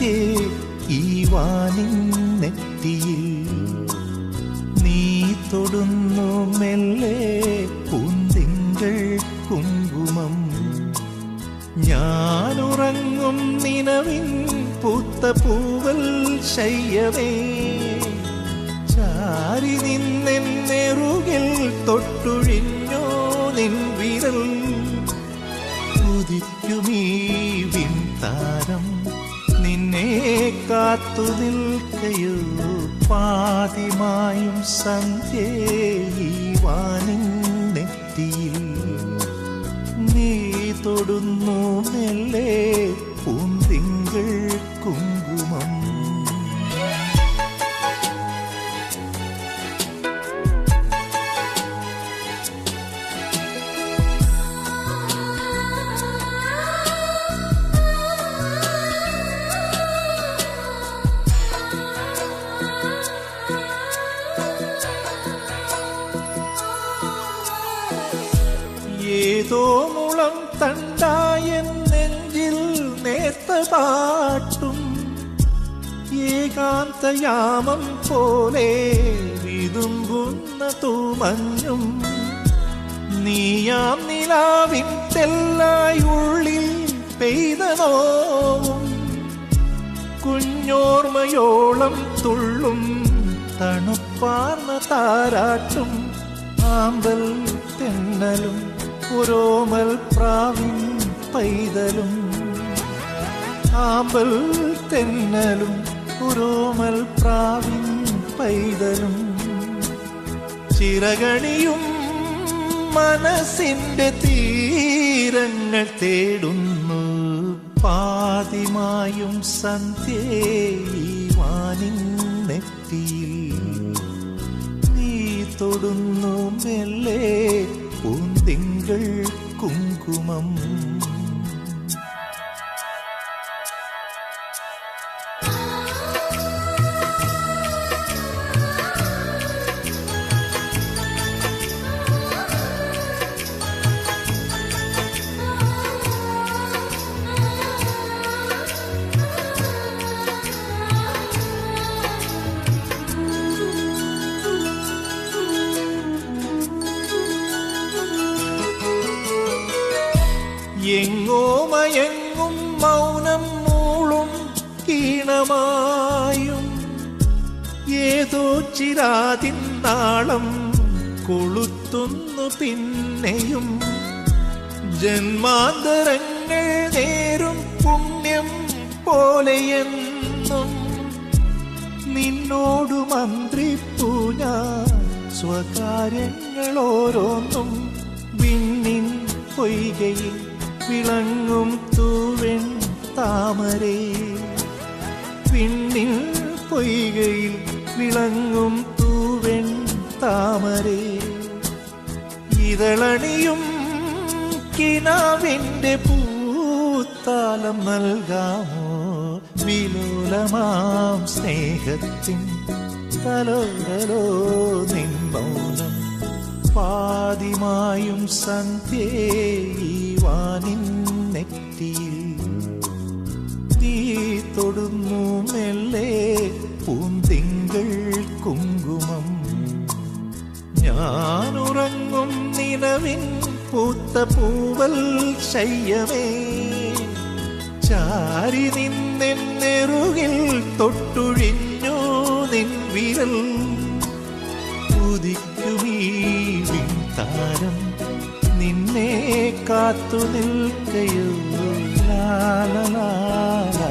സന്ധ്യേ ഈ വാനിൻ നെറ്റിയിൽ നീ തൊടുന്നു മെല്ലെ പൂന്തിങ്കൾ കുങ്കുമം. ഞാനുറങ്ങും നിലവിൻ പൂത്ത പൂവൽ ശയ്യമേ ചാരി നിന്നെറുകിൽ തൊട്ടുഴിഞ്ഞോ നിൻ വിരൽ. ഉദിക്കുമീ വിൺതാരം നിന്നെ കാത്തു നിൽക്കയോ പാതിമായും സന്ധ്യേ ഈ വാനിൻ നെറ്റിയിൽ നീ തൊടുന്നു മെല്ലെ പൂന്തിങ്കൾ കുങ്കുമം. ഏതോ മുളം തണ്ടായ നെഞ്ചിൽ നേർത്ത പാട്ടും ഏകാന്തയാമം പോലെ വിതുമ്പുന്ന തൂമഞ്ഞും നീയാം നിലാവിൻ തെല്ലായി ഉള്ളിൽ പെയ്ത നോവും കുഞ്ഞോർമ്മയോളം തുള്ളും തണുപ്പാർന്ന താരാട്ടും ആമ്പൽ തെന്നലും ഒരോമൽ പ്രാവിൻ പൈതലും. ആമ്പൽ തെന്നലും ഒരോമൽ പ്രാവിൻ പൈതലും ചിറകണിയും മനസ്സിന്റെ തീരങ്ങൾ തേടുന്നു പാതിമായും സന്ധ്യേ ഈ വാനിൻ നെറ്റിയിൽ നീ തൊടുന്നു മെല്ലെ പൂന്തിങ്കൾ കുങ്കുമം. എങ്ങോ മയങ്ങും മൗനം മൂളും ഈണമായും ഏതോ ചിരാതിൻ നാളം കൊളുത്തുന്നു പിന്നെയും ജന്മാന്തരങ്ങൾ നേരും പുണ്യം പോലെയെന്നും നിന്നോടു മന്ത്രിപ്പൂ ഞാൻ സ്വകാര്യങ്ങൾ ഓരോന്നും വിണ്ണിൻ പൊയ്കയിൽ വിളങ്ങും തൂവെൺ താമരേ വിണ്ണിൻ പൊയ്കയിൽ വിളങ്ങും തൂവെൺ താമരേ ഇതളണിയും കിനാവിൻ്റെ പൂത്താലം നൽകാമോ വിലോലമാം സ്നേഹത്തിൻ തലോടലോ നിൻ മൗനം പാതിമായും സന്ധ്യേ ഈ വാനിൻ നെറ്റിയിൽ നീ തൊടുന്നു മെല്ലെ പൂന്തിങ്കൾ കുങ്കുമം. ഞാനുറങ്ങും നിലവിൻ പൂത്ത പൂവൽ ശയ്യമേ ചാരി നിന്നെറുകിൽ തൊട്ടുഴിഞ്ഞു നിൻ വിരൽ. ഉദിക്കുമീ വിൺതാരം നിന്നെ കാത്തു നിൽക്കയോ ലാ ലാ ലാ.